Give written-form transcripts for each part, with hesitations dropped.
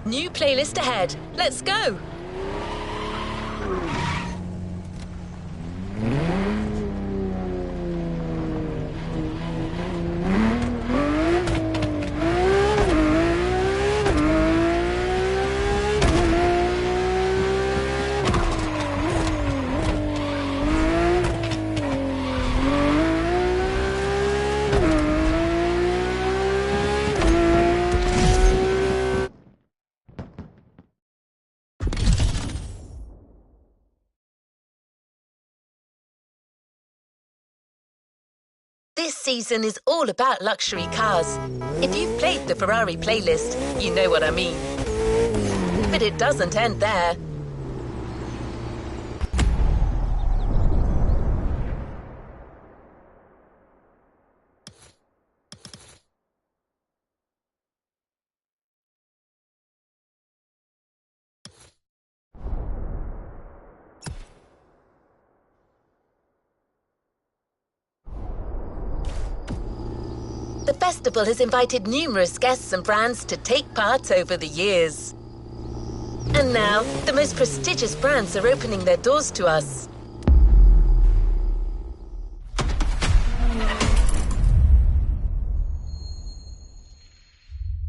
New playlist ahead. Let's go! This season is all about luxury cars. If you've played the Ferrari playlist, you know what I mean. But it doesn't end there. The festival has invited numerous guests and brands to take part over the years. And now, the most prestigious brands are opening their doors to us.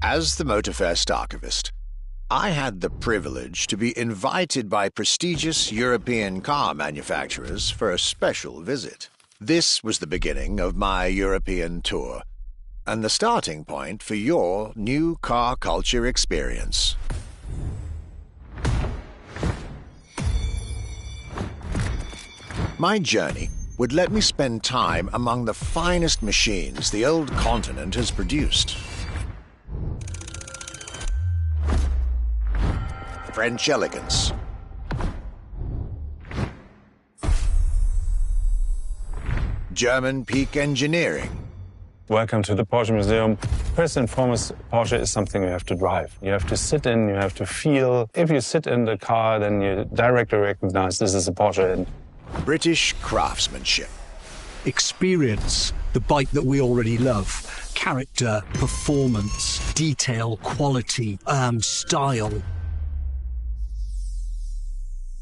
As the Motorfest archivist, I had the privilege to be invited by prestigious European car manufacturers for a special visit. This was the beginning of my European tour, and the starting point for your new car culture experience. My journey would let me spend time among the finest machines the old continent has produced. French elegance, German peak engineering. Welcome to the Porsche Museum. First and foremost, Porsche is something you have to drive. You have to sit in, you have to feel. If you sit in the car, then you directly recognize this is a Porsche. And British craftsmanship. Experience the bike that we already love. Character, performance, detail, quality, style.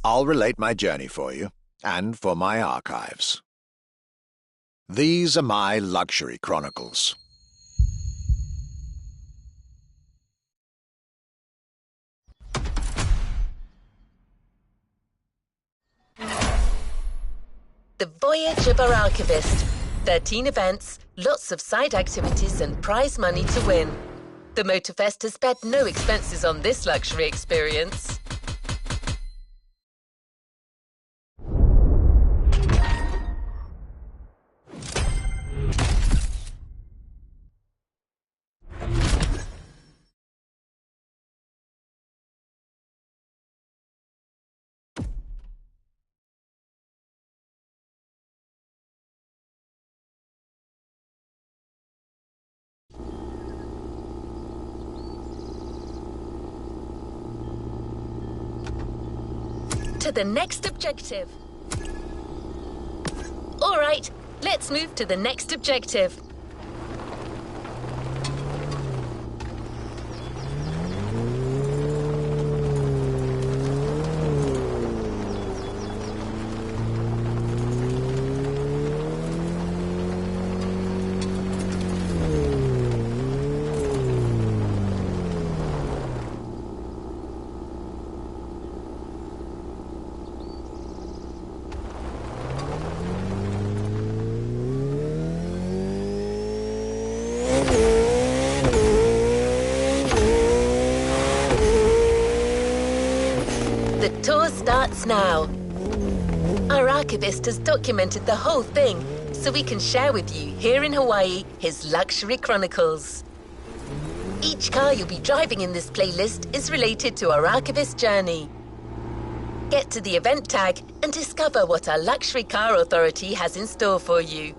I'll relate my journey for you, and for my archives. These are my luxury chronicles. The Voyage of our Archivist. 13 events, lots of side activities and prize money to win. The Motorfest has spared no expenses on this luxury experience. To the next objective. All right, let's move to the next objective. The tour starts now. Our archivist has documented the whole thing, so we can share with you here in Hawaii his luxury chronicles. Each car you'll be driving in this playlist is related to our archivist journey. Get to the event tag and discover what our luxury car authority has in store for you.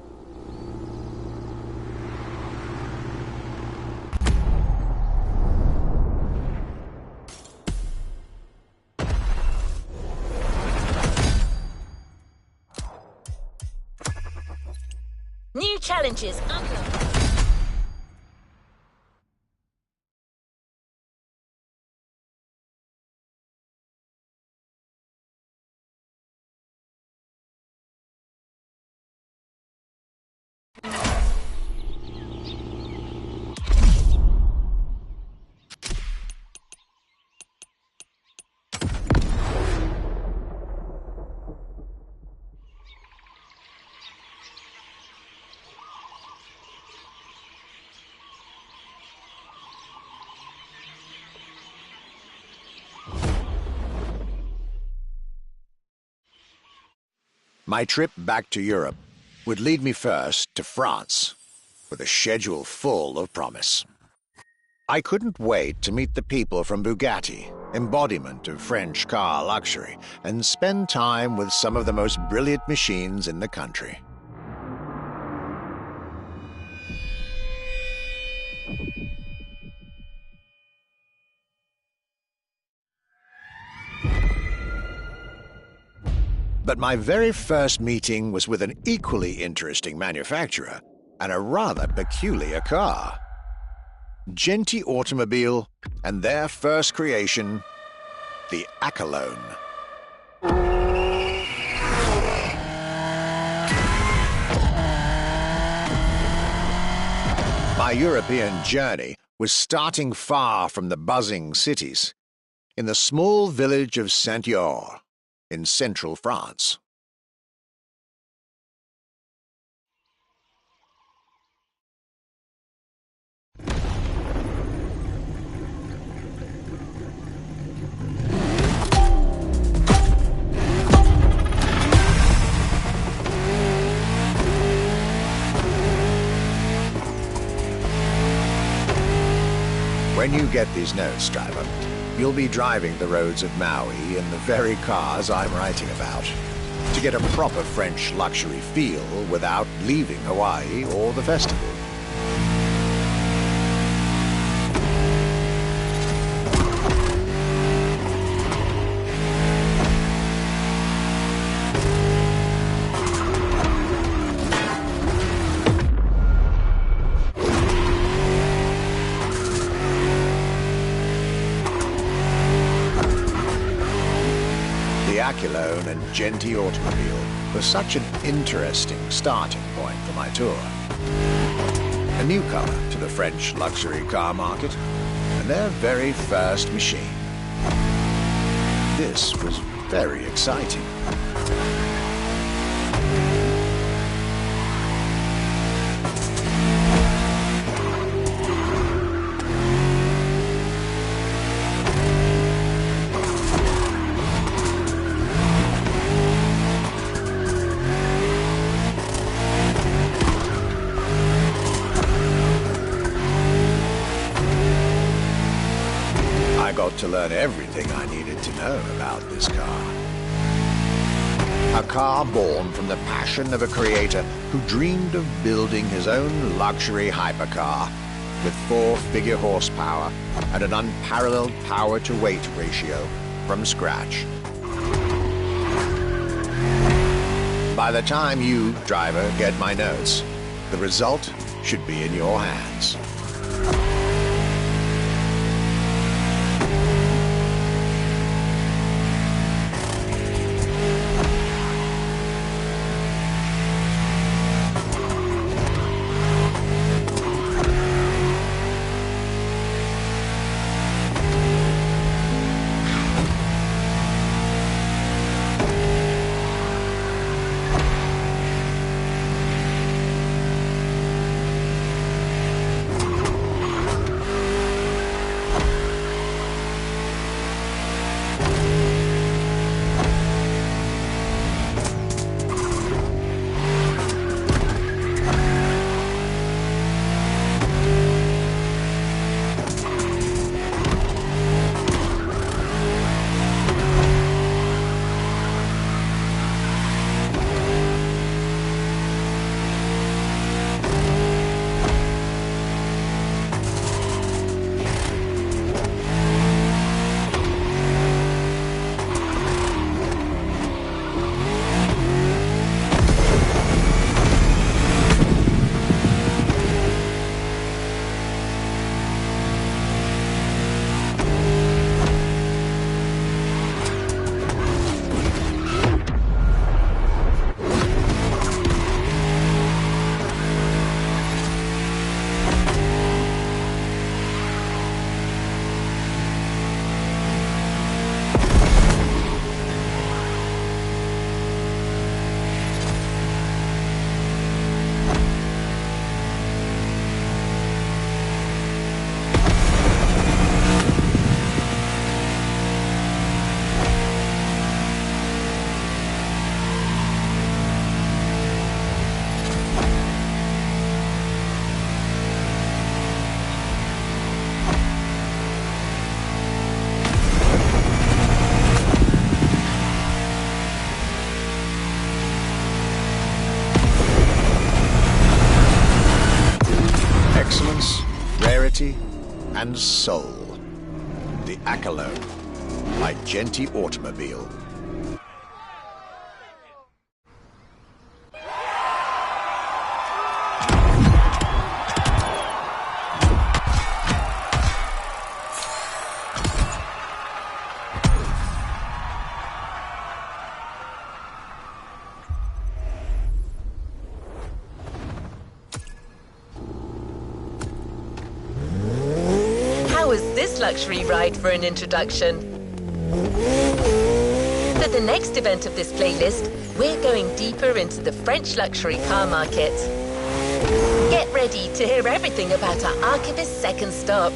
New challenges unlocked. My trip back to Europe would lead me first to France, with a schedule full of promise. I couldn't wait to meet the people from Bugatti, embodiment of French car luxury, and spend time with some of the most brilliant machines in the country. But my very first meeting was with an equally interesting manufacturer and a rather peculiar car. GT Automobile and their first creation, the Accolone. My European journey was starting far from the buzzing cities, in the small village of Saint-Yor, in central France. When you get these notes, driver, you'll be driving the roads of Maui in the very cars I'm writing about, to get a proper French luxury feel without leaving Hawaii or the festival. Accolone and GT Automobile was such an interesting starting point for my tour. A newcomer to the French luxury car market, and their very first machine. This was very exciting. To learn everything I needed to know about this car. A car born from the passion of a creator who dreamed of building his own luxury hypercar with 4-figure horsepower and an unparalleled power-to-weight ratio from scratch. By the time you, driver, get my notes, the result should be in your hands. and soul. The Accolade by GT Automobile. How was this luxury ride for an introduction? For the next event of this playlist, we're going deeper into the French luxury car market. Get ready to hear everything about our archivist's second stop.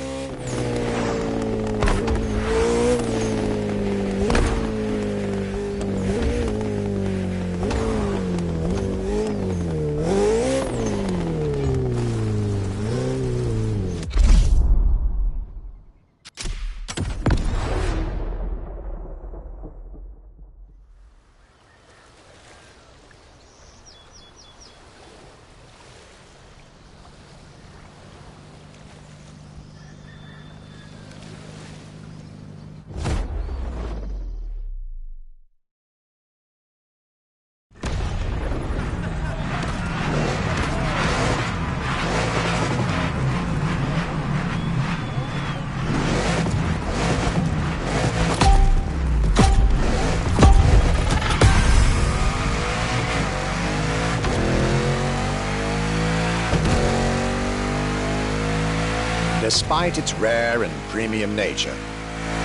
Despite its rare and premium nature,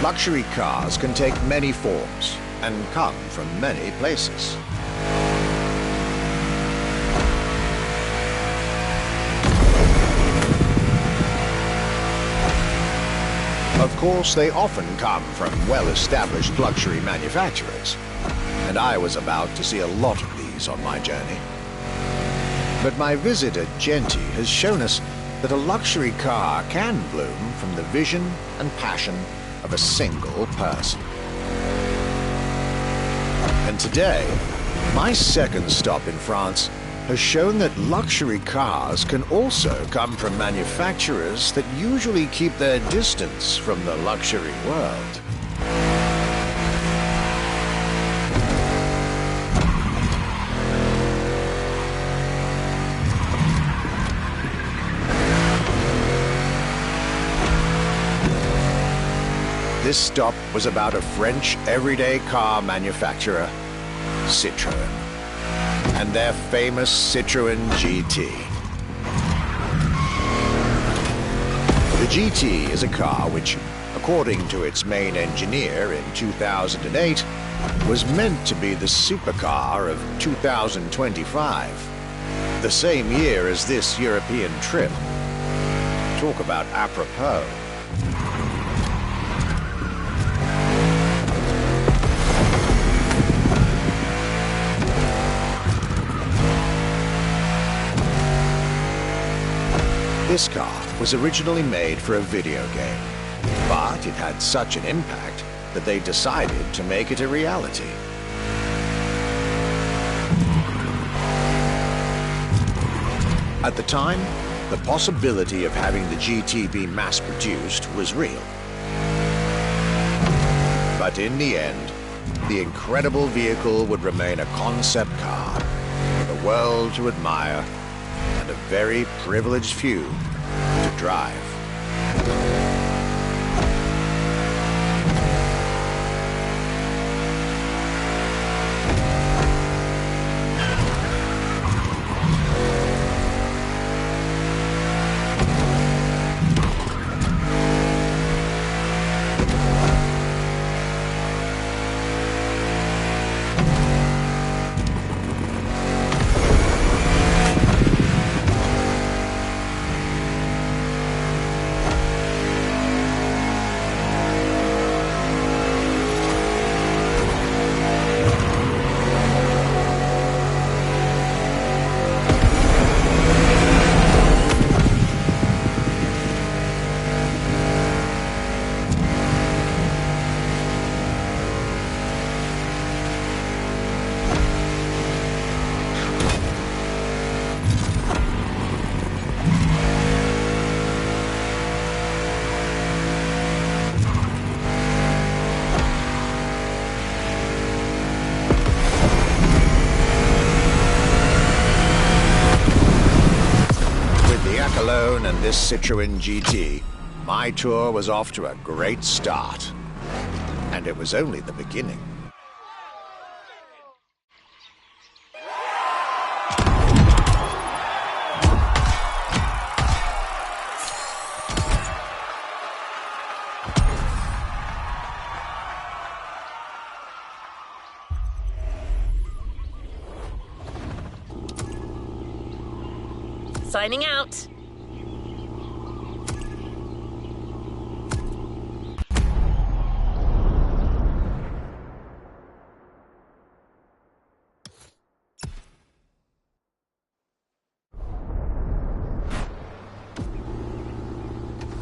luxury cars can take many forms and come from many places. Of course, they often come from well-established luxury manufacturers, and I was about to see a lot of these on my journey. But my visit at GT has shown us that a luxury car can bloom from the vision and passion of a single person. And today, my second stop in France has shown that luxury cars can also come from manufacturers that usually keep their distance from the luxury world. This stop was about a French everyday car manufacturer, Citroën, and their famous Citroën GT. The GT is a car which, according to its main engineer in 2008, was meant to be the supercar of 2025, the same year as this European trip. Talk about apropos. This car was originally made for a video game, but it had such an impact that they decided to make it a reality. At the time, the possibility of having the GT be mass-produced was real. But in the end, the incredible vehicle would remain a concept car for the world to admire and a very privileged few to drive. this Citroën GT, my tour was off to a great start. And it was only the beginning. Signing out.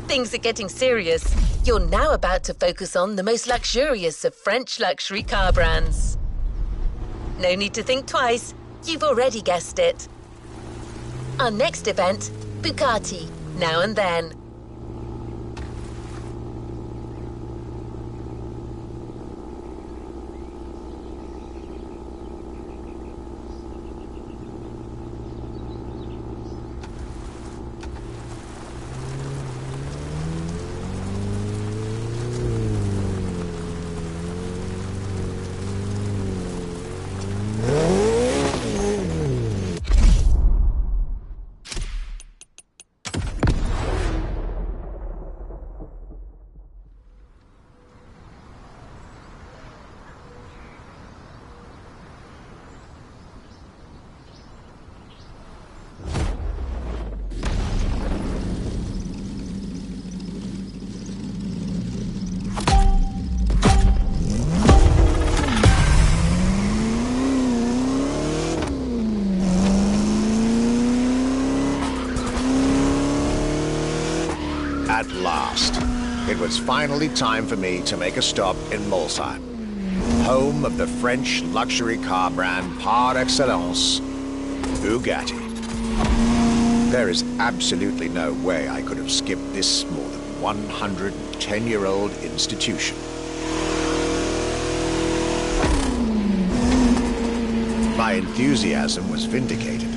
Things are getting serious. You're now about to focus on the most luxurious of French luxury car brands. No need to think twice. You've already guessed it. Our next event, Bugatti, Now and Then. At last, it was finally time for me to make a stop in Molsheim, home of the French luxury car brand par excellence, Bugatti. There is absolutely no way I could have skipped this more than 110-year-old institution. My enthusiasm was vindicated,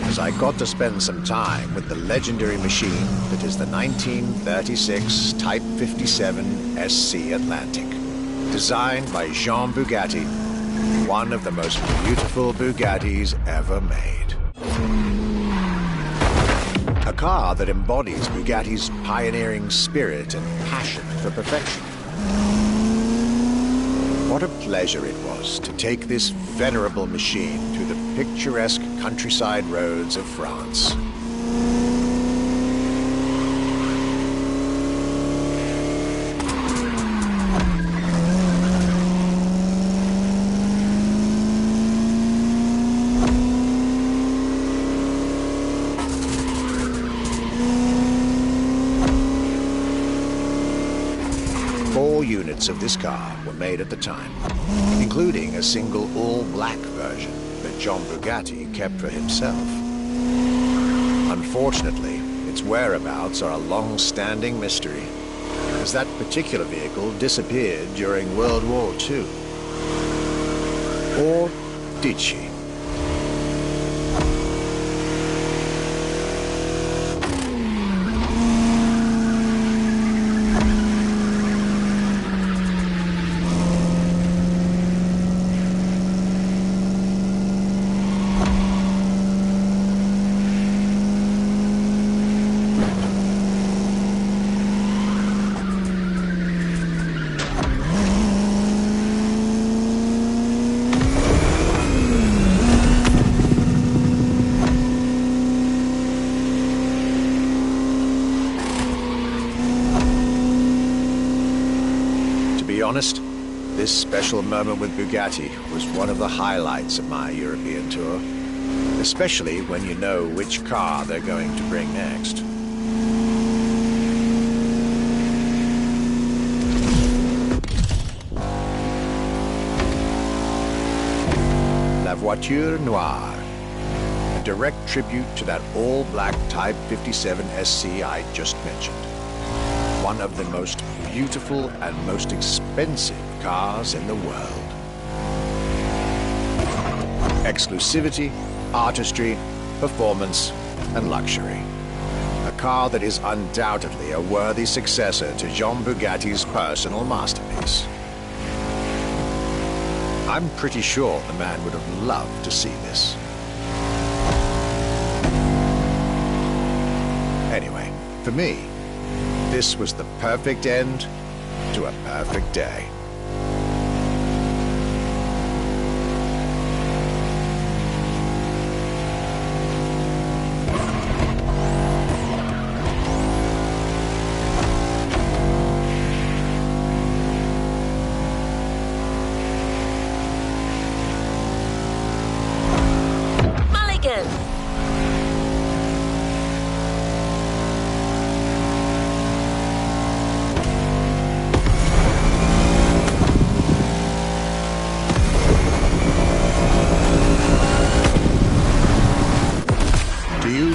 as I got to spend some time with the legendary machine that is the 1936 Type 57 SC Atlantic, designed by Jean Bugatti, one of the most beautiful Bugattis ever made. A car that embodies Bugatti's pioneering spirit and passion for perfection. What a pleasure it was to take this venerable machine through the picturesque countryside roads of France. Four units of this car were made at the time, including a single all-black version that John Bugatti kept for himself. Unfortunately, its whereabouts are a long-standing mystery, as that particular vehicle disappeared during World War II. Or did she? To be honest, this special moment with Bugatti was one of the highlights of my European tour, especially when you know which car they're going to bring next. La Voiture Noire, a direct tribute to that all-black Type 57 SC I just mentioned. One of the most beautiful and most expensive cars in the world. Exclusivity, artistry, performance, and luxury. A car that is undoubtedly a worthy successor to Jean Bugatti's personal masterpiece. I'm pretty sure the man would have loved to see this. Anyway, for me, this was the perfect end to a perfect day.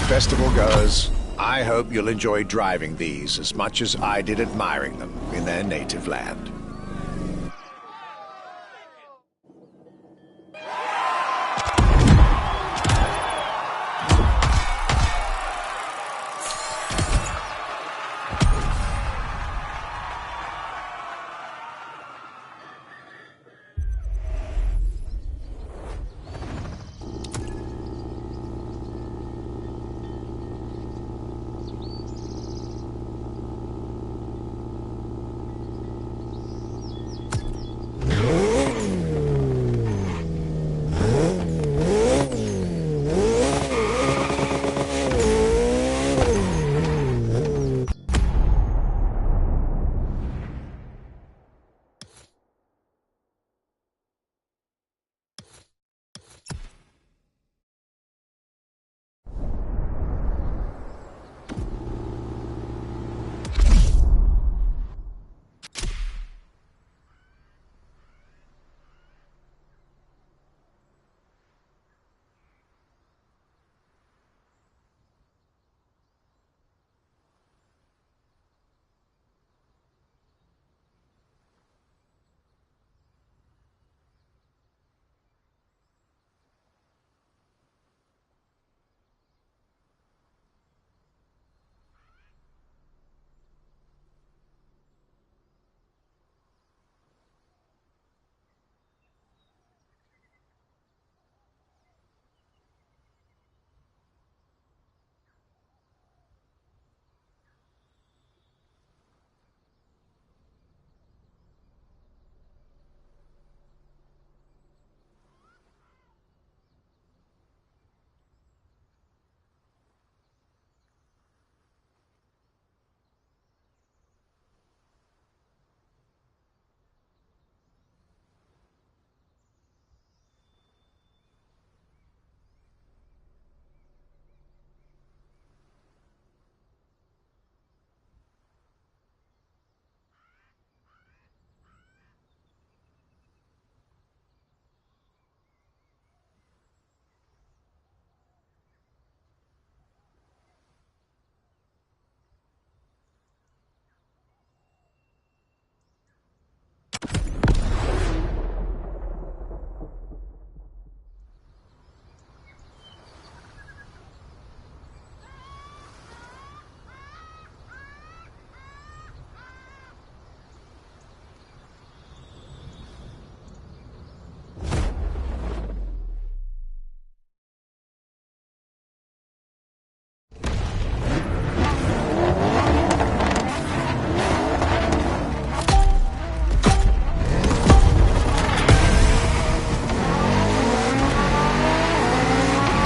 Festival goers, I hope you'll enjoy driving these as much as I did admiring them in their native land.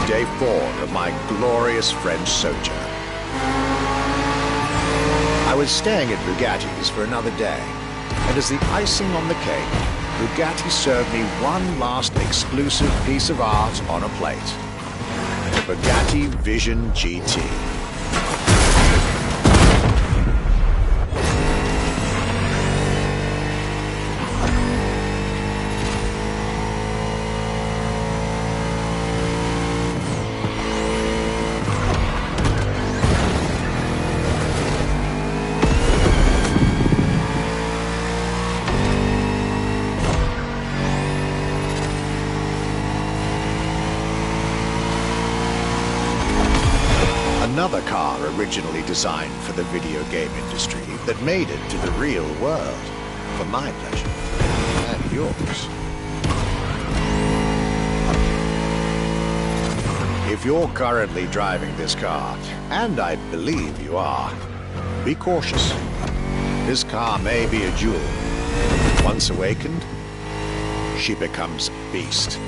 Day 4 of my glorious French sojourn. I was staying at Bugatti's for another day, and as the icing on the cake, Bugatti served me one last exclusive piece of art on a plate. The Bugatti Vision GT. Another car originally designed for the video game industry that made it to the real world, for my pleasure and yours. If you're currently driving this car, and I believe you are, be cautious. This car may be a jewel. Once awakened, she becomes a beast.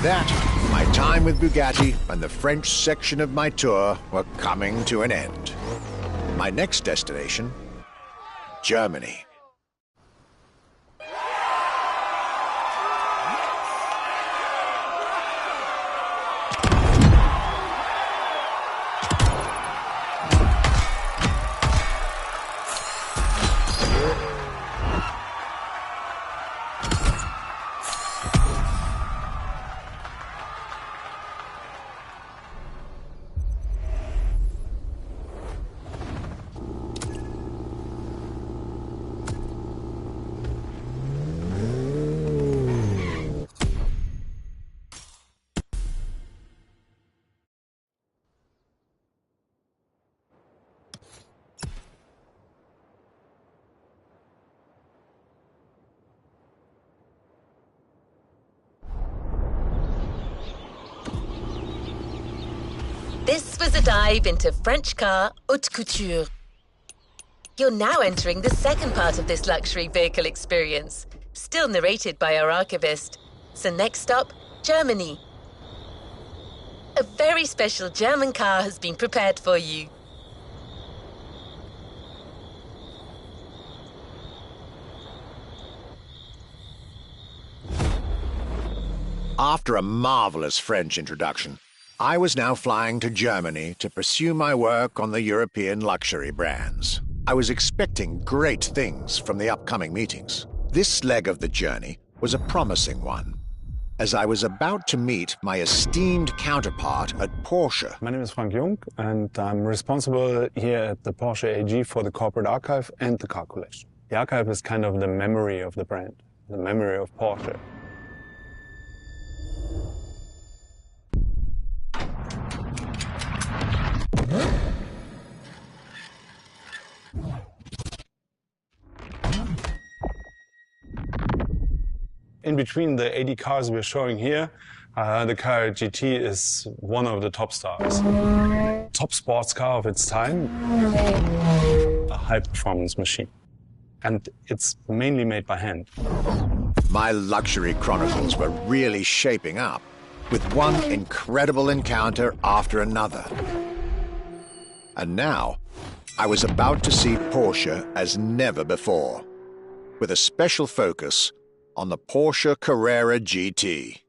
that, my time with Bugatti and the French section of my tour were coming to an end. My next destination, Germany. This was a dive into French car haute couture. You're now entering the second part of this luxury vehicle experience, still narrated by our archivist. So next stop, Germany. A very special German car has been prepared for you. After a marvelous French introduction, I was now flying to Germany to pursue my work on the European luxury brands. I was expecting great things from the upcoming meetings. This leg of the journey was a promising one, as I was about to meet my esteemed counterpart at Porsche. My name is Frank Jung, and I'm responsible here at the Porsche AG for the corporate archive and the car collection. The archive is kind of the memory of the brand, the memory of Porsche. In between the 80 cars we're showing here, the Carrera GT is one of the top stars. Top sports car of its time, a high-performance machine. And it's mainly made by hand. My luxury chronicles were really shaping up, with one incredible encounter after another. And now, I was about to see Porsche as never before, with a special focus on the Porsche Carrera GT.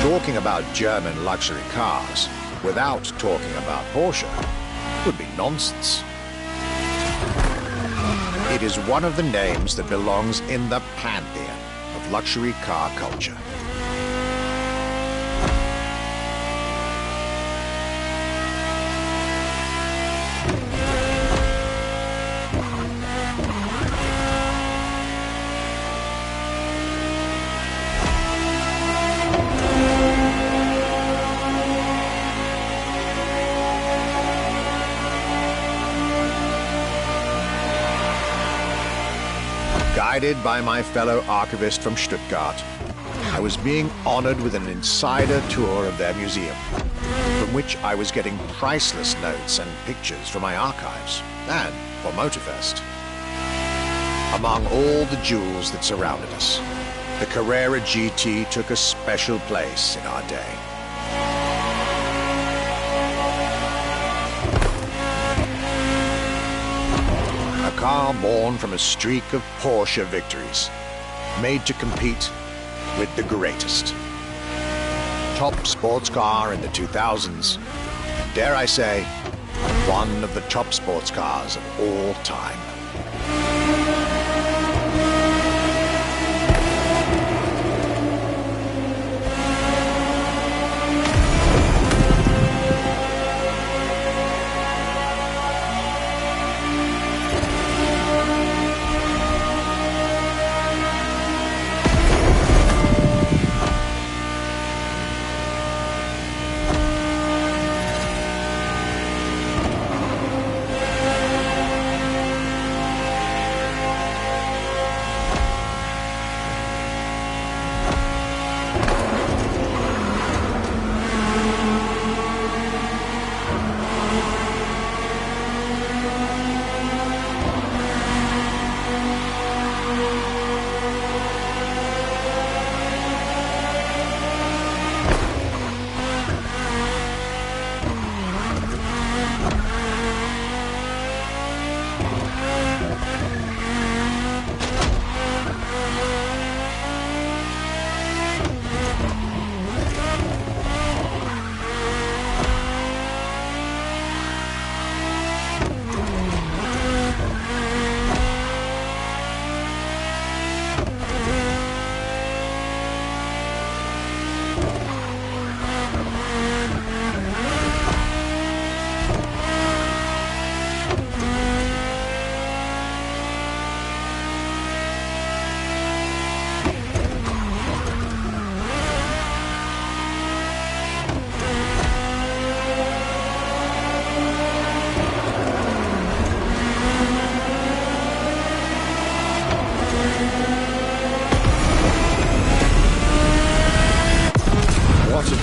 Talking about German luxury cars without talking about Porsche would be nonsense. It is one of the names that belongs in the pantheon of luxury car culture. Guided by my fellow archivist from Stuttgart, I was being honored with an insider tour of their museum, from which I was getting priceless notes and pictures for my archives and for Motorfest. Among all the jewels that surrounded us, the Carrera GT took a special place in our day. A car born from a streak of Porsche victories, made to compete with the greatest. Top sports car in the 2000s, dare I say, one of the top sports cars of all time.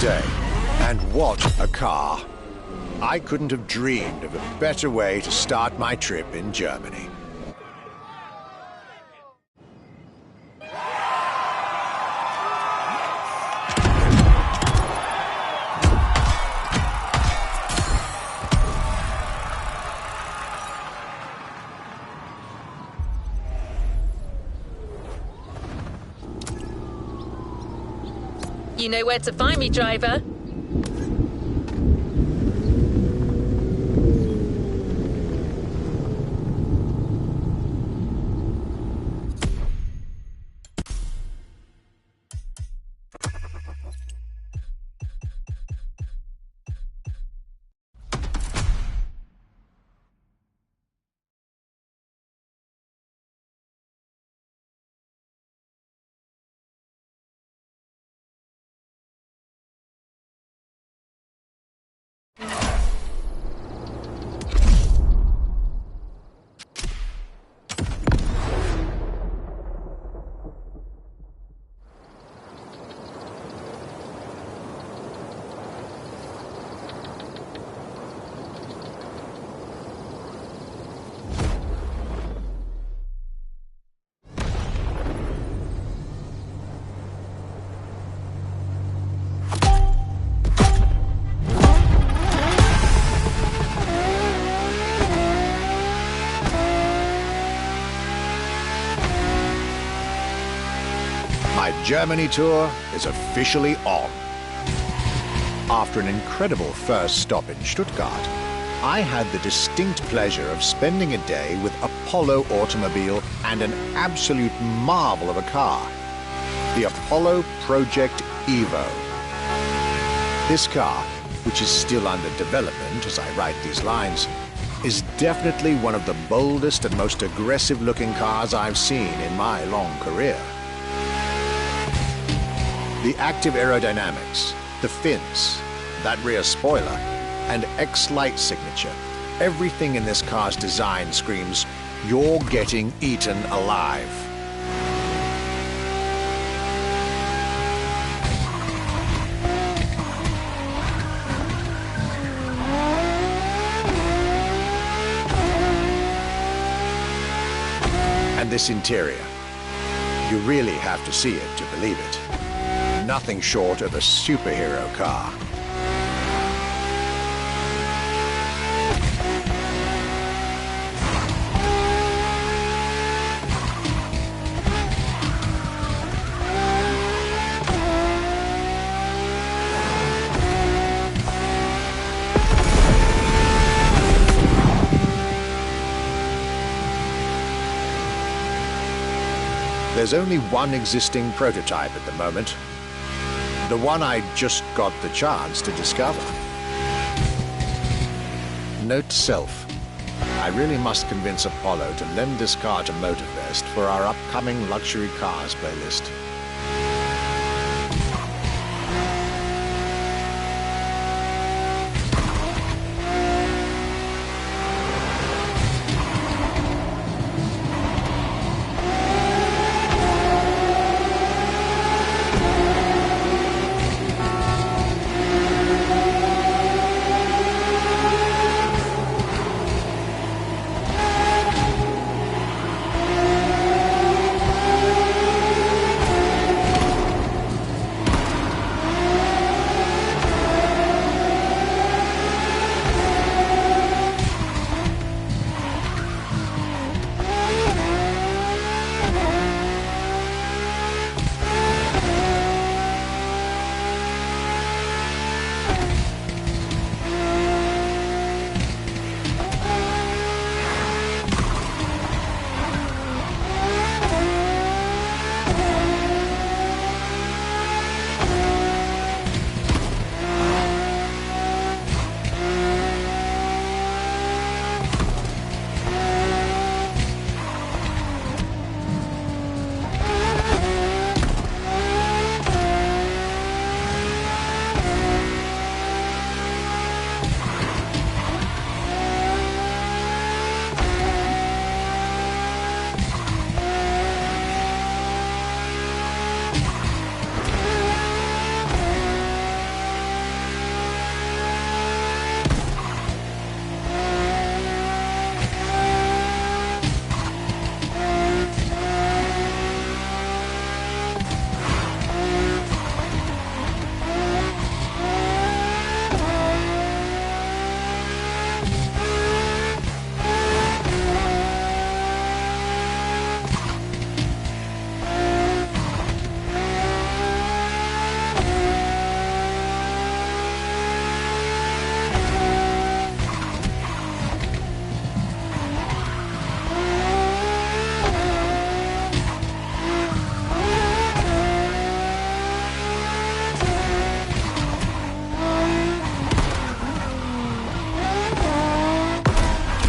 day. And what a car! I couldn't have dreamed of a better way to start my trip in Germany. You know where to find me, driver. My Germany tour is officially on. After an incredible first stop in Stuttgart, I had the distinct pleasure of spending a day with Apollo Automobile and an absolute marvel of a car, the Apollo Project Evo. This car, which is still under development as I write these lines, is definitely one of the boldest and most aggressive-looking cars I've seen in my long career. The active aerodynamics, the fins, that rear spoiler, and X-Light signature, everything in this car's design screams, you're getting eaten alive. And this interior, you really have to see it to believe it. Nothing short of a superhero car. There's only one existing prototype at the moment. The one I just got the chance to discover. Note to self, I really must convince Apollo to lend this car to Motorfest for our upcoming luxury cars playlist.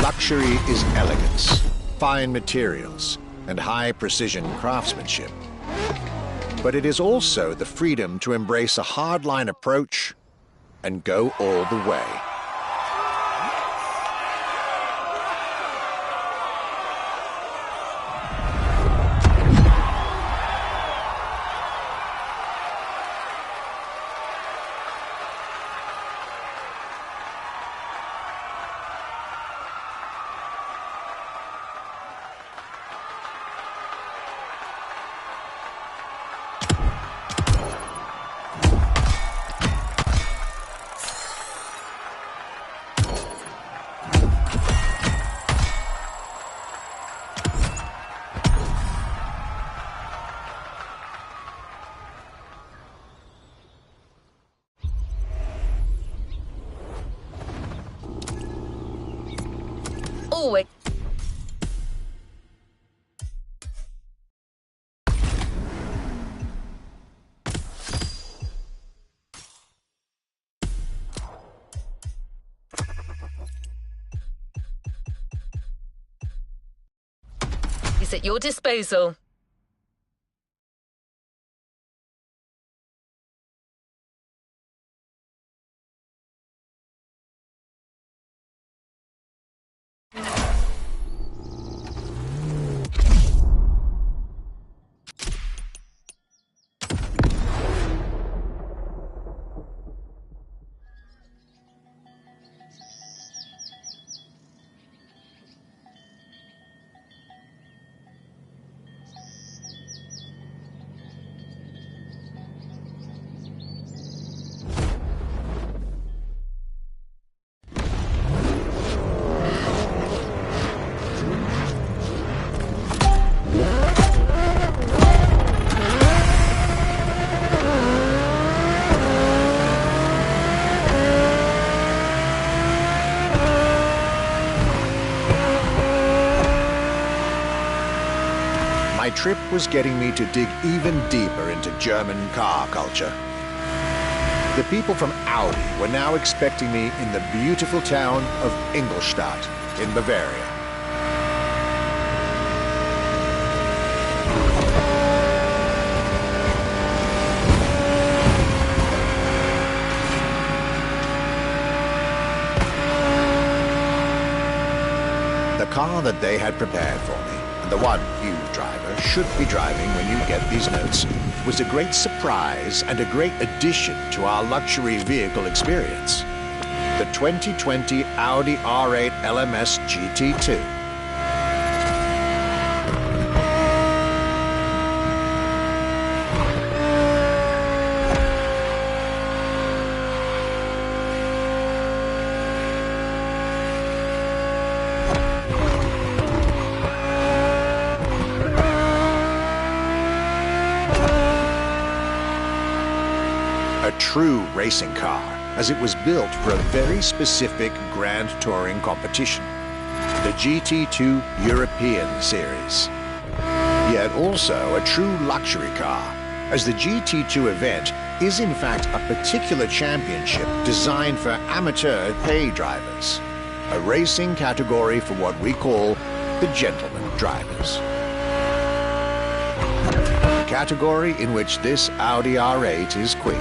Luxury is elegance, fine materials, and high-precision craftsmanship. But it is also the freedom to embrace a hardline approach and go all the way. Always. Is at your disposal. My trip was getting me to dig even deeper into German car culture. The people from Audi were now expecting me in the beautiful town of Ingolstadt in Bavaria. The car that they had prepared for me, and the one you, driver, should be driving when you get these notes, was a great surprise and a great addition to our luxury vehicle experience. The 2020 Audi R8 LMS GT2. A true racing car, as it was built for a very specific Grand Touring competition, the GT2 European Series. Yet also a true luxury car, as the GT2 event is in fact a particular championship designed for amateur pay drivers, a racing category for what we call the gentleman drivers. A category in which this Audi R8 is queen.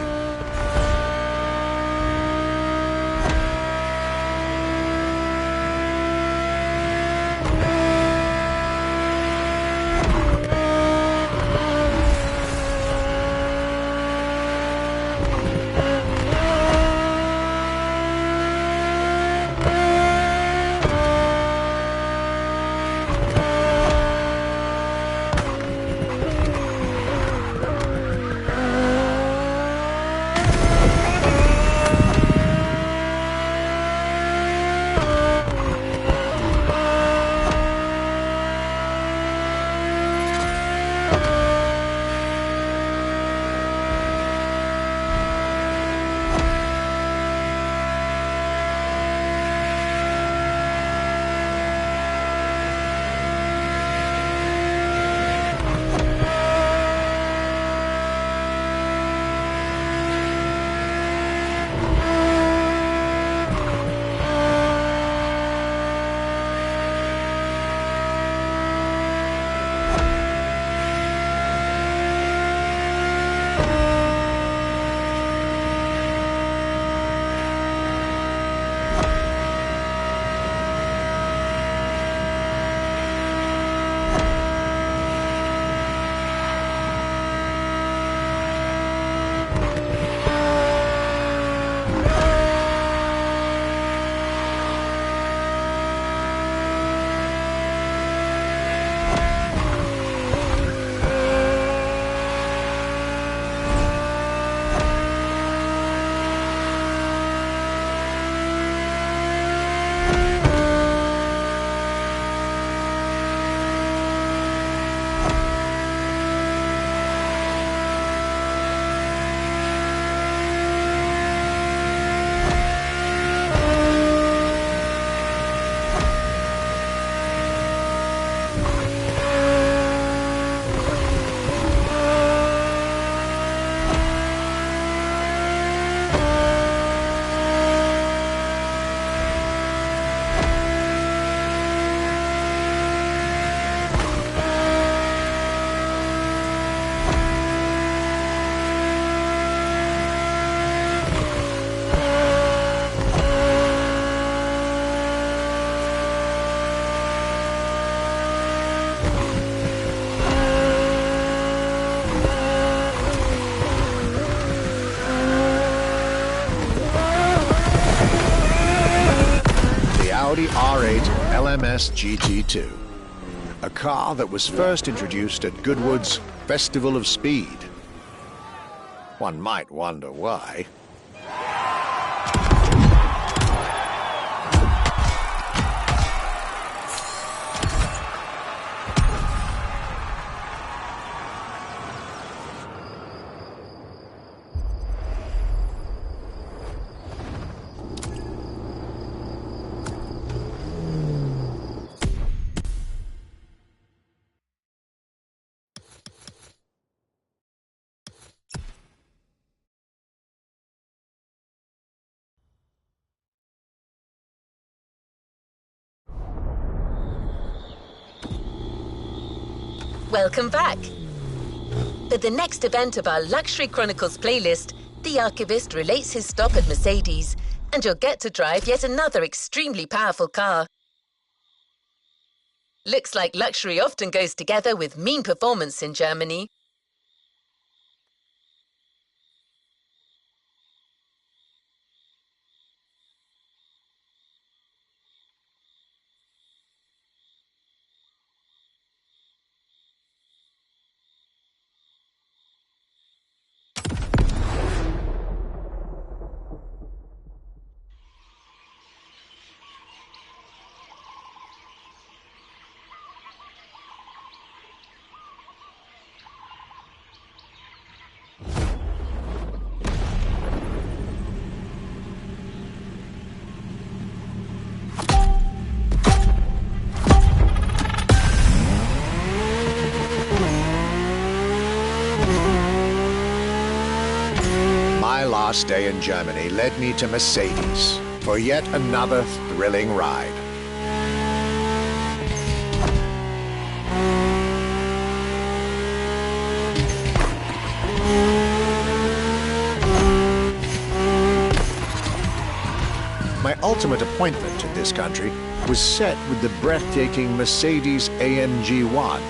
R8 LMS GT2, a car that was first introduced at Goodwood's Festival of Speed. One might wonder why. Welcome back. For the next event of our Luxury Chronicles playlist, the archivist relates his stop at Mercedes, and you'll get to drive yet another extremely powerful car. Looks like luxury often goes together with mean performance in Germany. My last day in Germany led me to Mercedes for yet another thrilling ride. My ultimate appointment in this country was set with the breathtaking Mercedes AMG 1.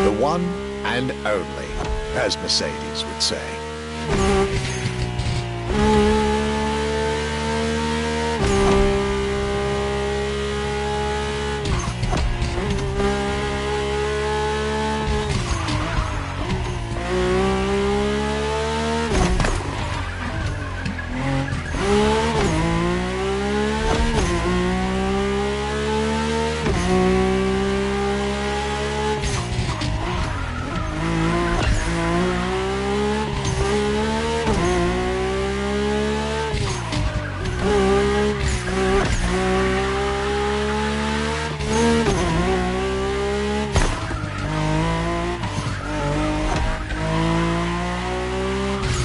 The one and only, as Mercedes would say.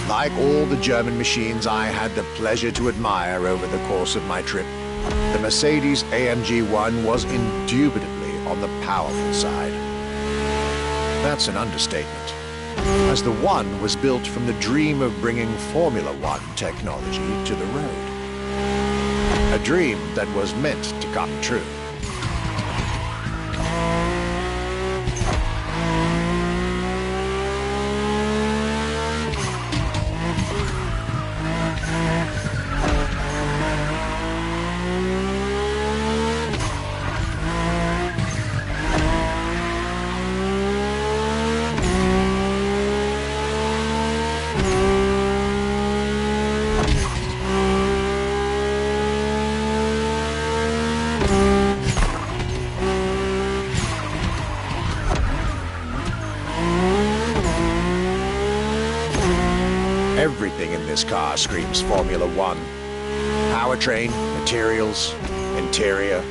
Like all the German machines I had the pleasure to admire over the course of my trip, the Mercedes AMG 1 was indubitably on the powerful side. That's an understatement, as the 1 was built from the dream of bringing Formula One technology to the road. A dream that was meant to come true. Everything in this car screams Formula One. Powertrain, materials, interior.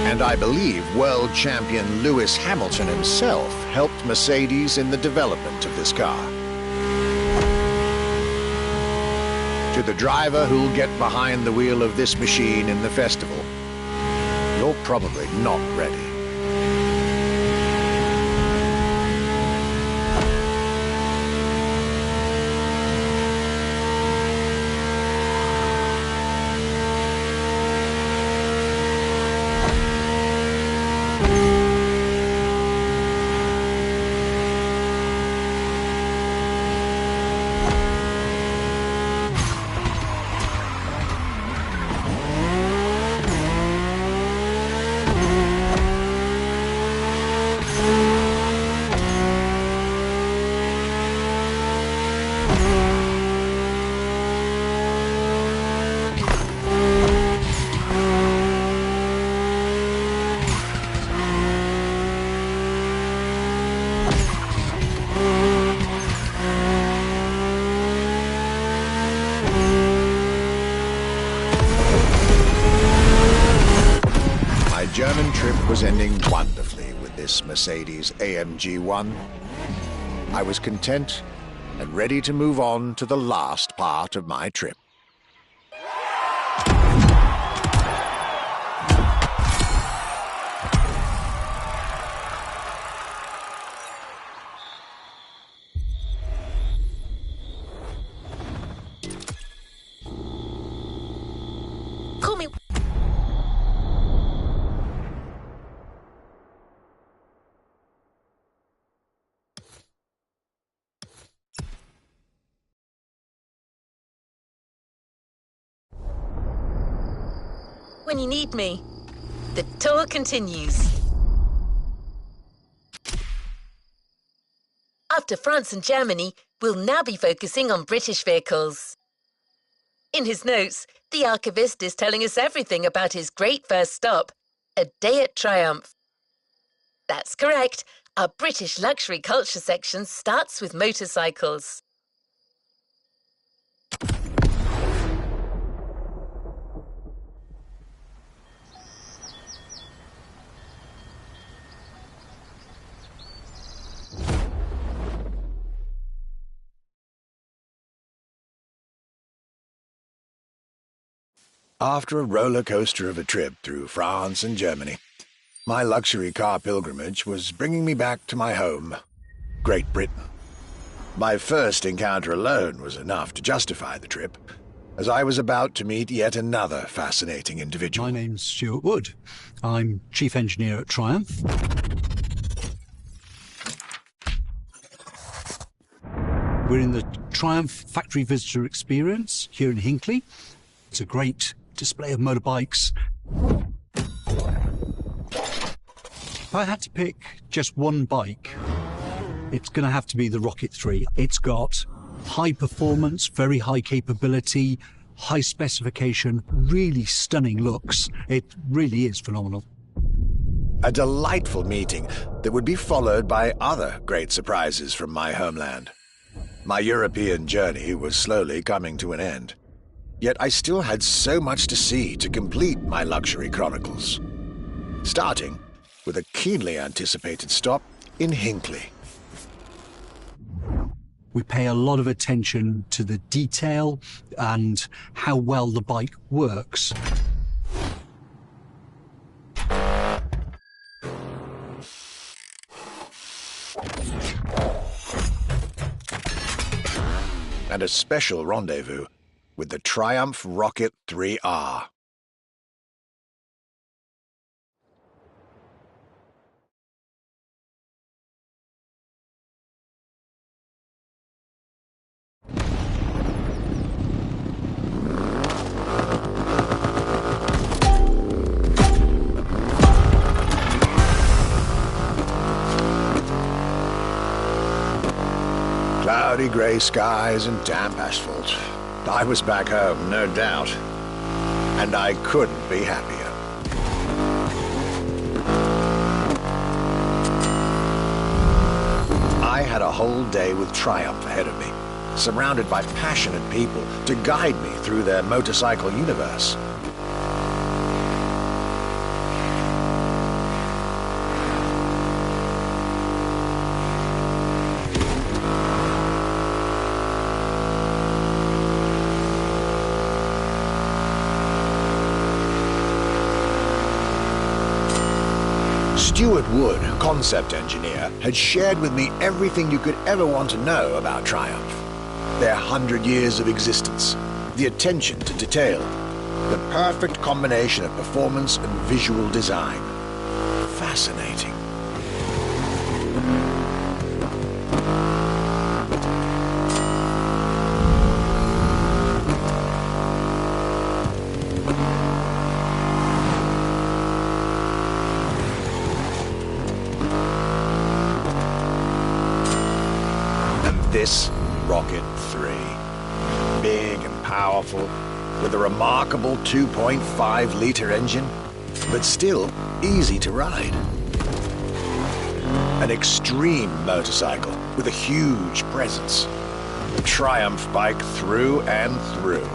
And I believe world champion Lewis Hamilton himself helped Mercedes in the development of this car. To the driver who'll get behind the wheel of this machine in the festival, you're probably not ready. trip was ending wonderfully with this Mercedes AMG 1. I was content and ready to move on to the last part of my trip. Call me. When you need me. The tour continues. After France and Germany, we'll now be focusing on British vehicles. In his notes, the archivist is telling us everything about his great first stop, a day at Triumph. That's correct. Our British luxury culture section starts with motorcycles. After a roller coaster of a trip through France and Germany, my luxury car pilgrimage was bringing me back to my home, Great Britain. My first encounter alone was enough to justify the trip, as I was about to meet yet another fascinating individual. My name's Stuart Wood. I'm Chief Engineer at Triumph. We're in the Triumph Factory Visitor Experience here in Hinckley. It's a great display of motorbikes. If I had to pick just one bike, it's going to have to be the Rocket 3. It's got high performance, very high capability, high specification, really stunning looks. It really is phenomenal. A delightful meeting that would be followed by other great surprises from my homeland. My European journey was slowly coming to an end. Yet I still had so much to see to complete my luxury chronicles. Starting with a keenly anticipated stop in Hinckley. We pay a lot of attention to the detail and how well the bike works. And a special rendezvous with the Triumph Rocket 3R. Cloudy grey skies and damp asphalt. I was back home, no doubt. And I couldn't be happier. I had a whole day with Triumph ahead of me, surrounded by passionate people to guide me through their motorcycle universe. Stuart Wood, concept engineer, had shared with me everything you could ever want to know about Triumph. Their 100 years of existence, the attention to detail, the perfect combination of performance and visual design. Fascinating. This Rocket 3, big and powerful, with a remarkable 2.5-litre engine, but still easy to ride. An extreme motorcycle with a huge presence. A Triumph bike through and through.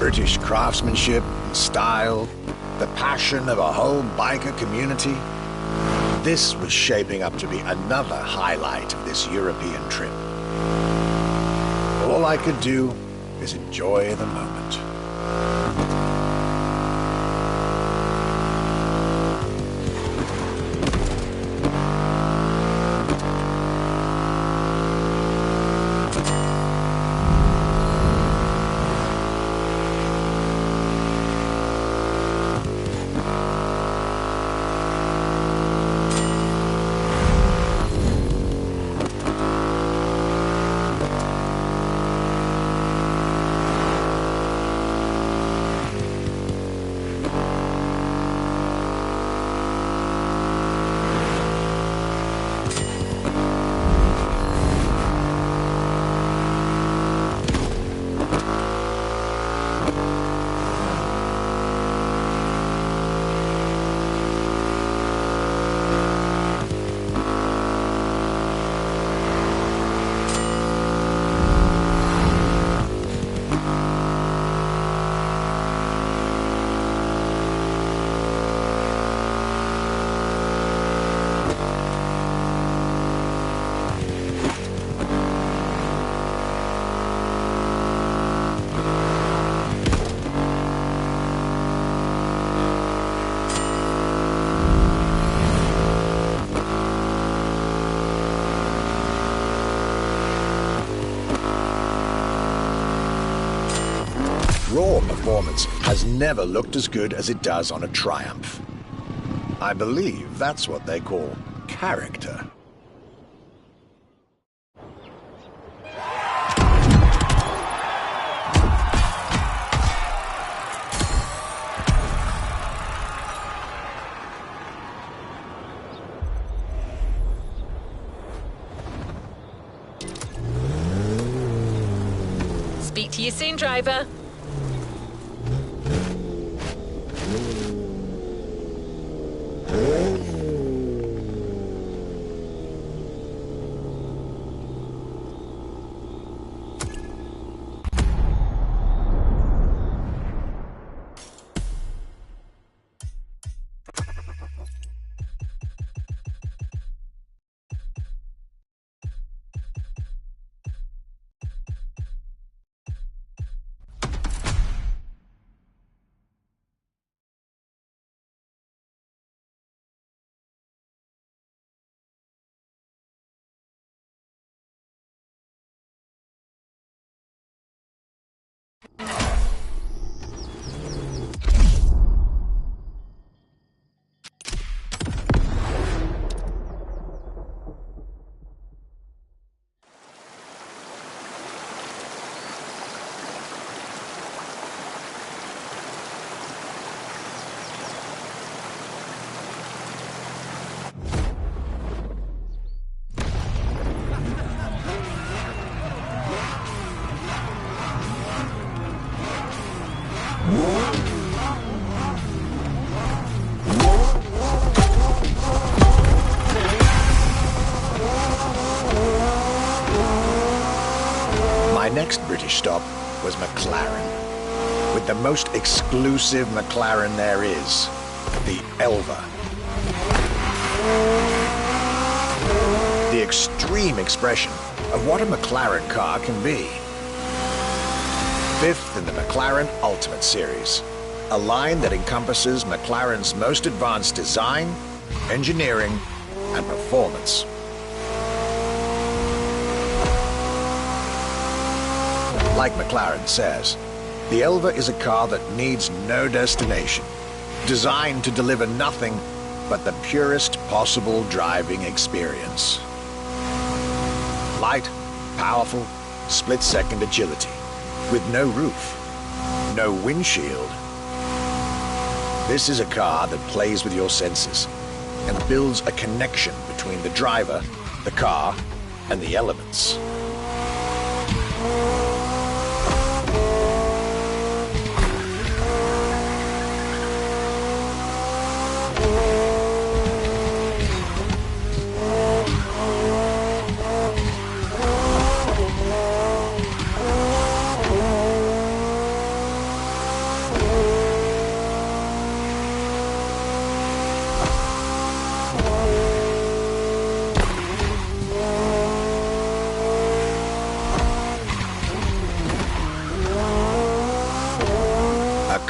British craftsmanship, style, the passion of a whole biker community. This was shaping up to be another highlight of this European trip. All I could do is enjoy the moment. Raw performance has never looked as good as it does on a Triumph. I believe that's what they call character. Speak to you soon, driver. My next British stop was McLaren, with the most exclusive McLaren there is, the Elva. The extreme expression of what a McLaren car can be. Fifth in the McLaren Ultimate Series, a line that encompasses McLaren's most advanced design, engineering, and performance. Like McLaren says, the Elva is a car that needs no destination, designed to deliver nothing but the purest possible driving experience. Light, powerful, split-second agility, with no roof, no windshield. This is a car that plays with your senses and builds a connection between the driver, the car, and the elements.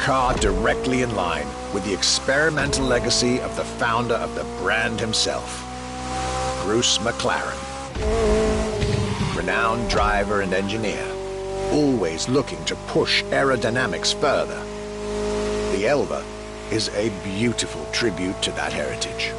car directly in line with the experimental legacy of the founder of the brand himself, Bruce McLaren. Renowned driver and engineer, always looking to push aerodynamics further. The Elva is a beautiful tribute to that heritage.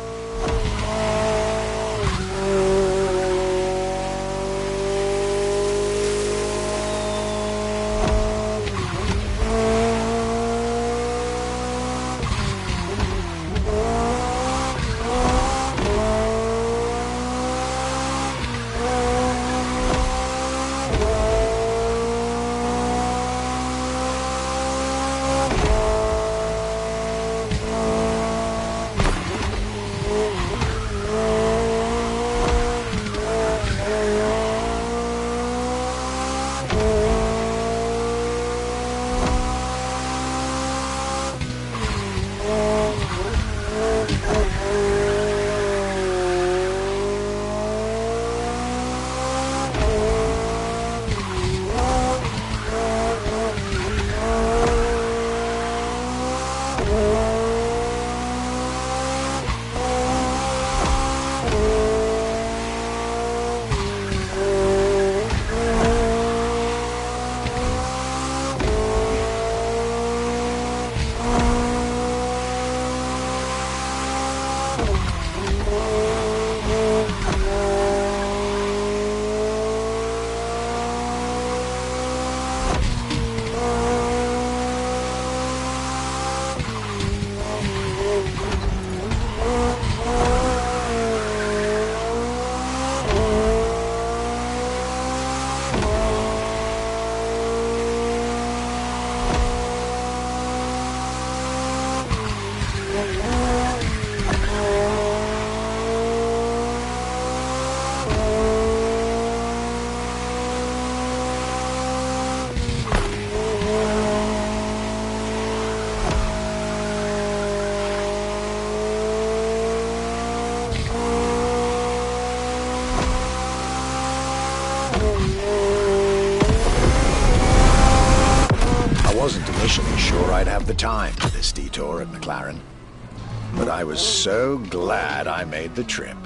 I wasn't initially sure I'd have the time for this detour at McLaren, but I was so glad I made the trip.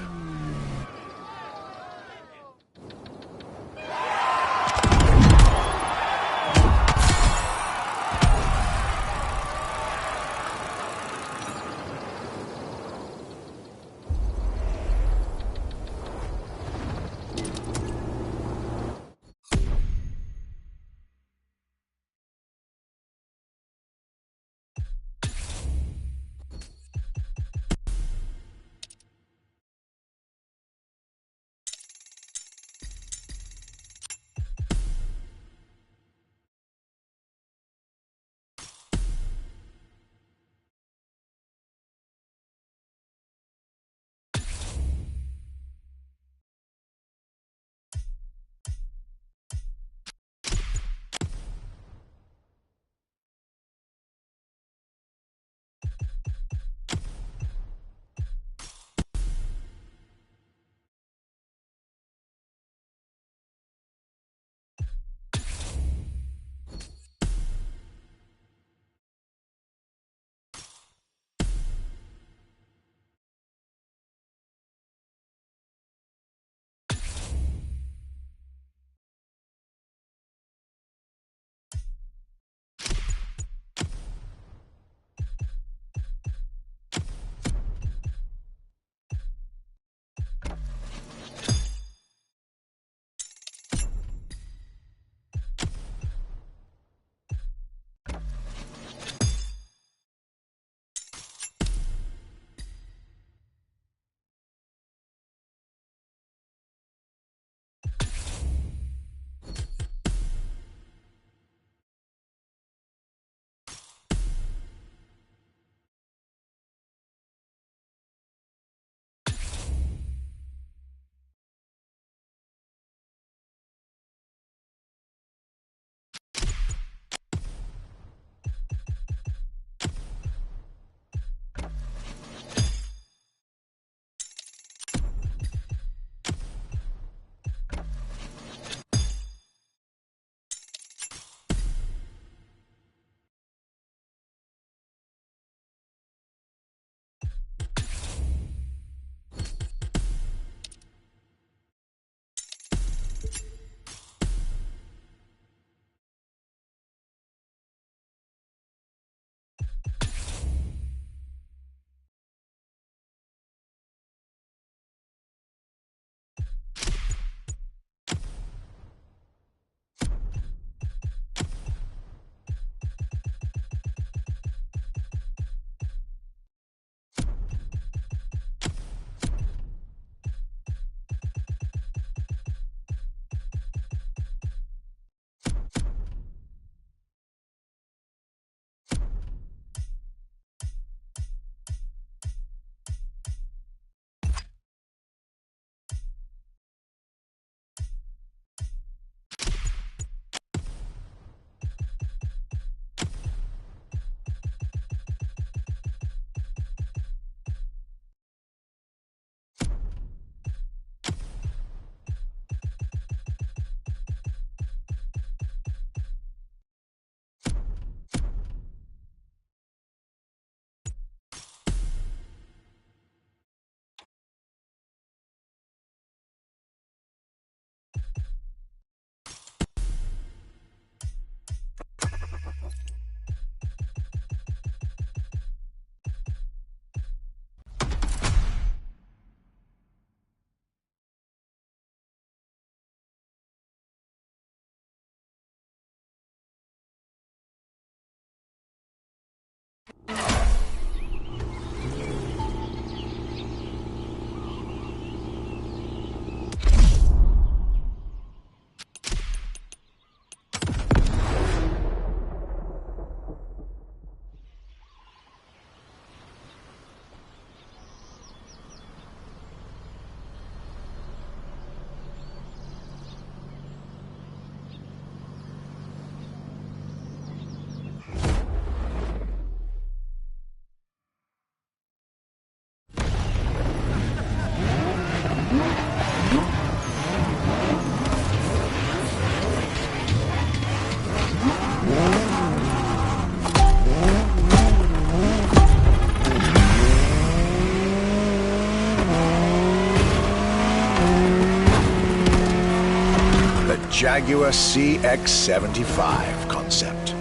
Jaguar CX-75 concept.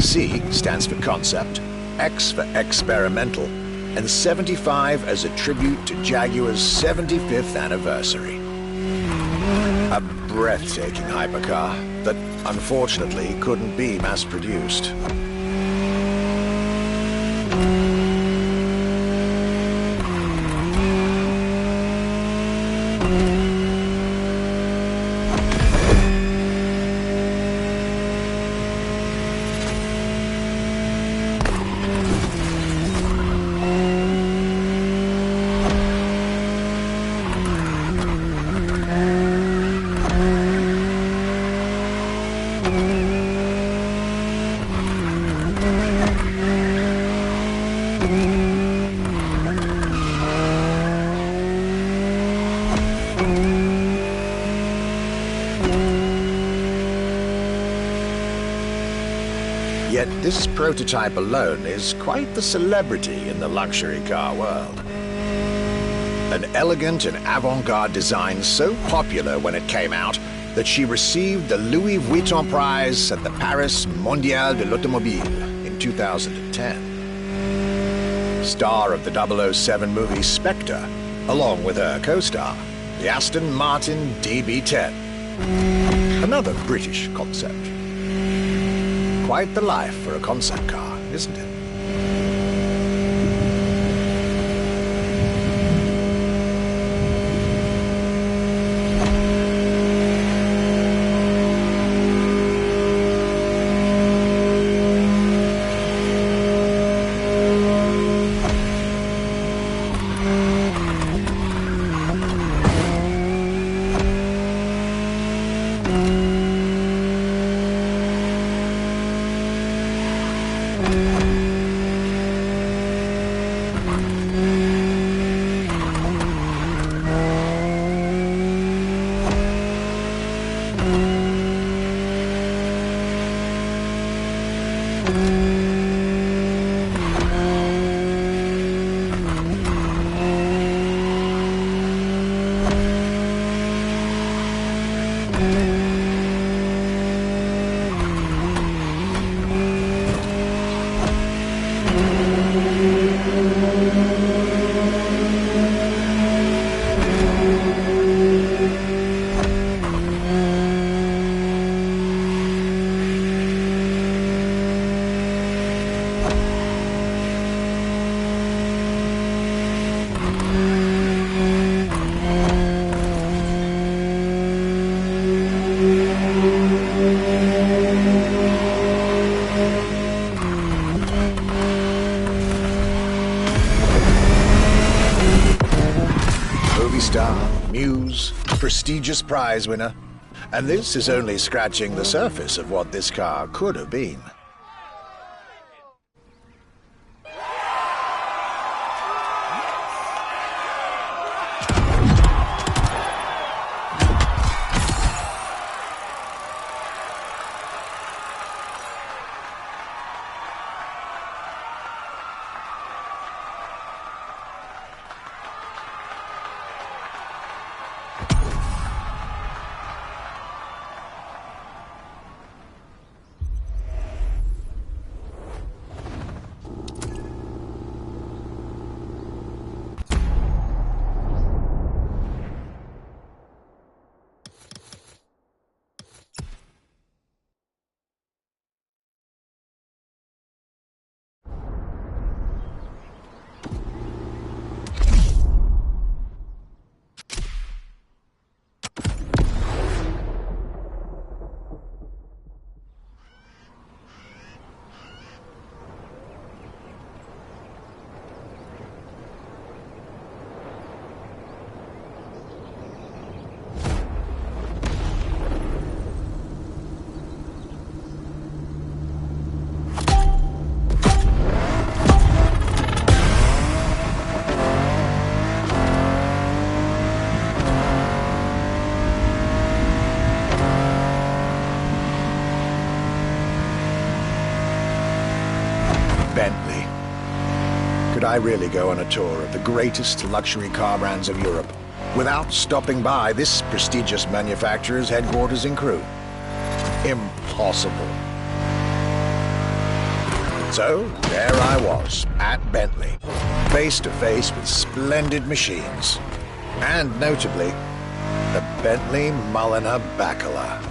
C stands for concept, X for experimental, and 75 as a tribute to Jaguar's 75th anniversary. A breathtaking hypercar that unfortunately couldn't be mass-produced. Yet this prototype alone is quite the celebrity in the luxury car world. An elegant and avant-garde design so popular when it came out that she received the Louis Vuitton prize at the Paris Mondial de l'Automobile in 2010. Star of the 007 movie Spectre, along with her co-star, the Aston Martin DB10. Another British concept. Quite the life for a concept car, isn't it? Muse, prestigious prize winner. And this is only scratching the surface of what this car could have been. Bentley. Could I really go on a tour of the greatest luxury car brands of Europe without stopping by this prestigious manufacturer's headquarters in Crewe? Impossible. So, there I was, at Bentley, face to face with splendid machines. And notably, the Bentley Mulliner Bacala.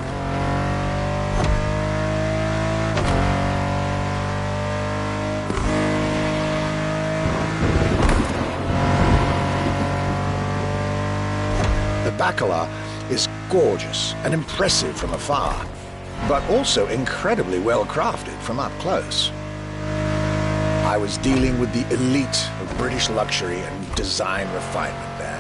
The Bacala is gorgeous and impressive from afar, but also incredibly well crafted from up close. I was dealing with the elite of British luxury and design refinement there.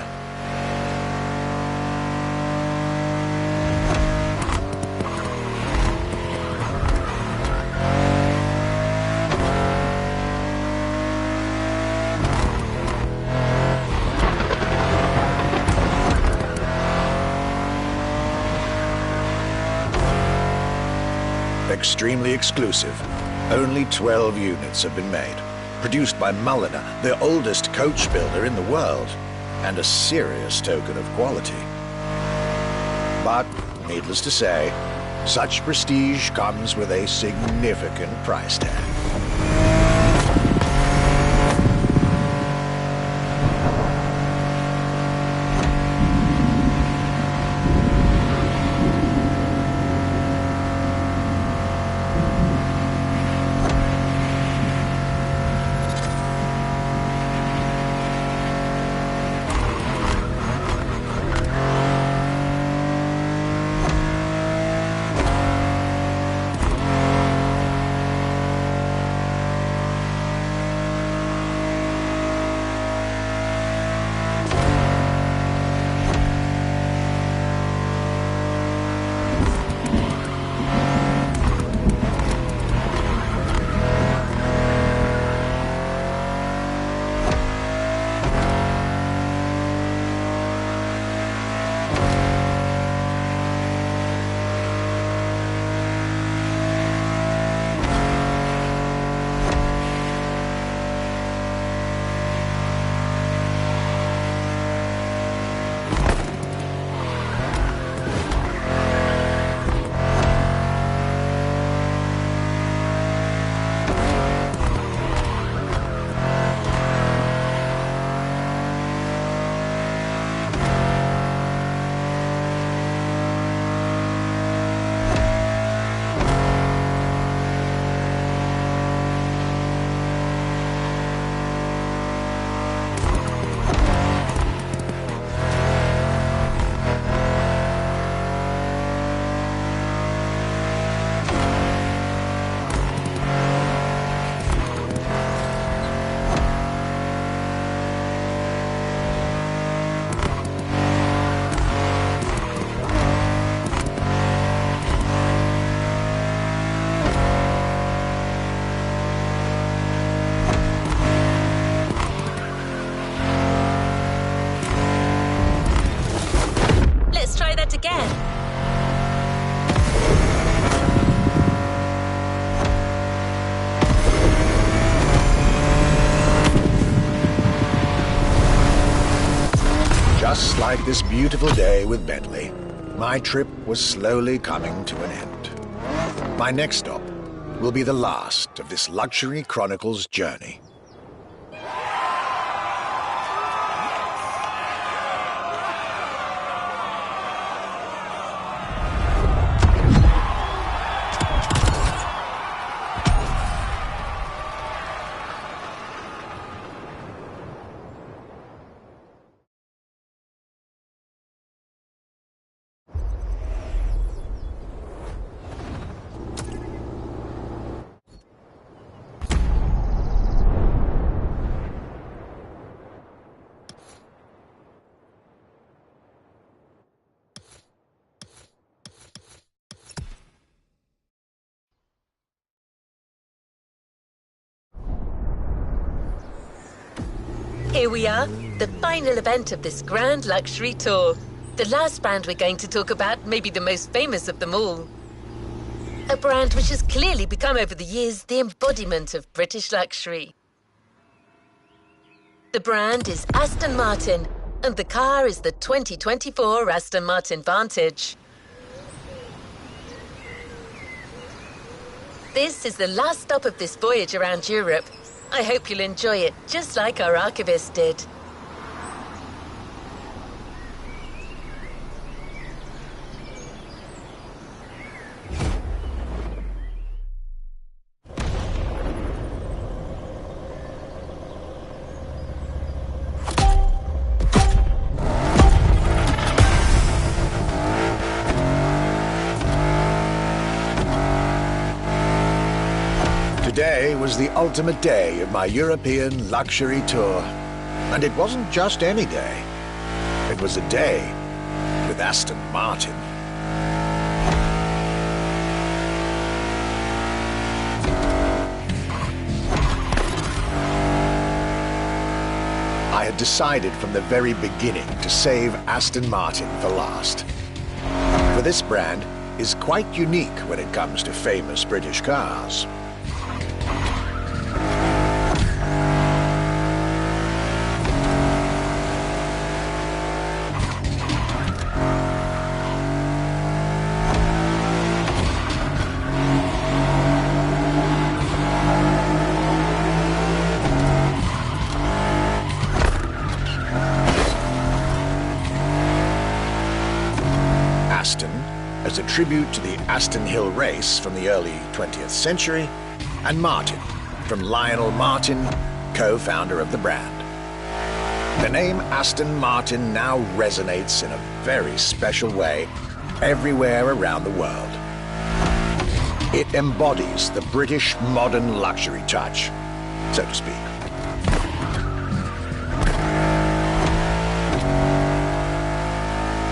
Extremely exclusive. Only 12 units have been made. Produced by Mulliner, the oldest coach builder in the world, and a serious token of quality. But, needless to say, such prestige comes with a significant price tag. Again. Just like this beautiful day with Bentley, my trip was slowly coming to an end. My next stop will be the last of this Luxury Chronicles journey. Here we are, the final event of this grand luxury tour. The last brand we're going to talk about may be the most famous of them all. A brand which has clearly become over the years the embodiment of British luxury. The brand is Aston Martin, and the car is the 2024 Aston Martin Vantage. This is the last stop of this voyage around Europe. I hope you'll enjoy it, just like our archivist did. Today was the ultimate day of my European luxury tour. And it wasn't just any day. It was a day with Aston Martin. I had decided from the very beginning to save Aston Martin for last. For this brand is quite unique when it comes to famous British cars. Aston, as a tribute to the Aston Hill race from the early 20th century, and Martin, from Lionel Martin, co-founder of the brand. The name Aston Martin now resonates in a very special way everywhere around the world. It embodies the British modern luxury touch, so to speak.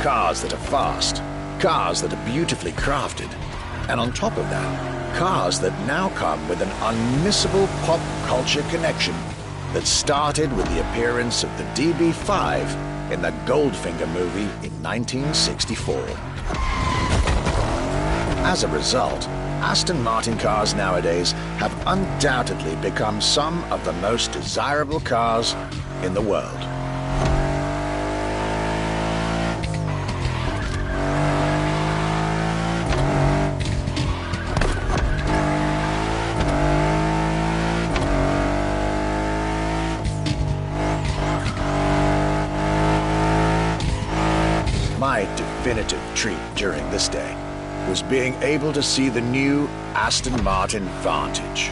Cars that are fast, cars that are beautifully crafted, and on top of that, cars that now come with an unmissable pop culture connection that started with the appearance of the DB5 in the Goldfinger movie in 1964. As a result, Aston Martin cars nowadays have undoubtedly become some of the most desirable cars in the world. My definitive treat during this day was being able to see the new Aston Martin Vantage.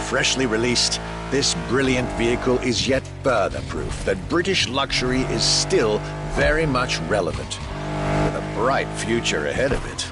Freshly released, this brilliant vehicle is yet further proof that British luxury is still very much relevant, with a bright future ahead of it.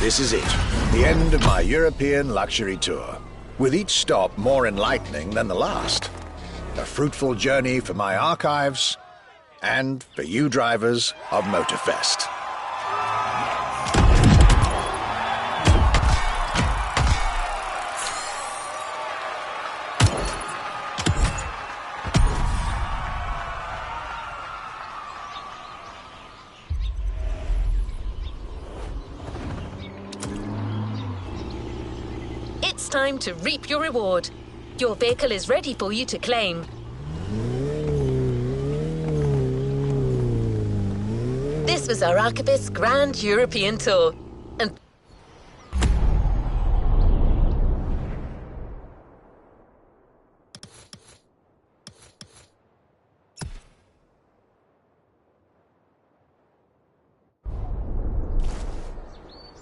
This is it, the end of my European luxury tour, with each stop more enlightening than the last. a fruitful journey for my archives and for you drivers of Motorfest. It's time to reap your reward. Your vehicle is ready for you to claim. This was our Archivist's Grand European Tour. And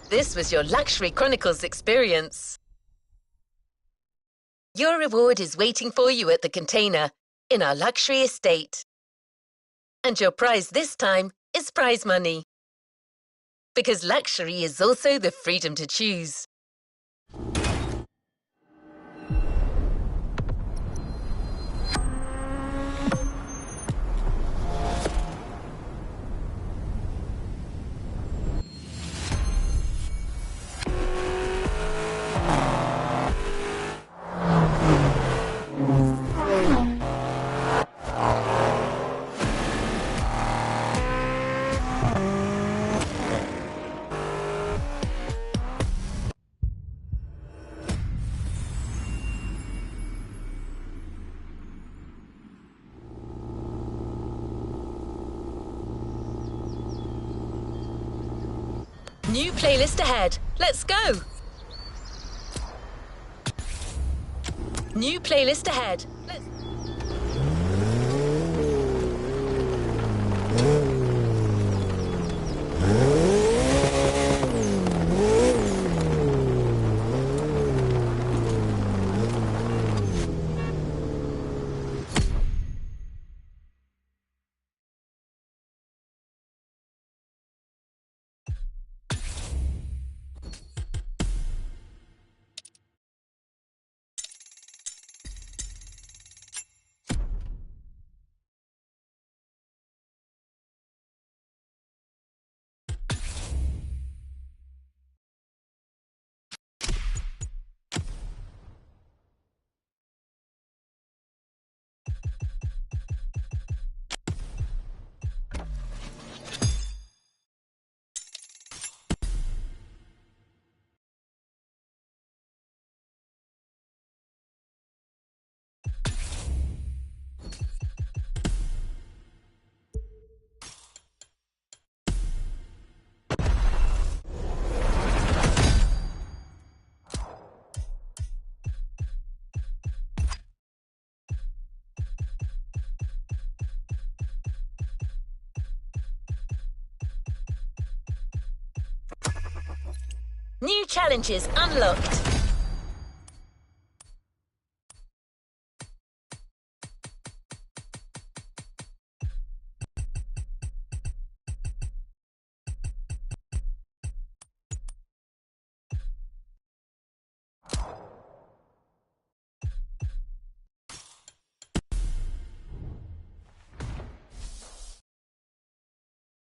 this was your Luxury Chronicles experience. Your reward is waiting for you at the container in our luxury estate. And your prize this time is prize money. Because luxury is also the freedom to choose. New playlist ahead. Let's go! New playlist ahead. New challenges unlocked.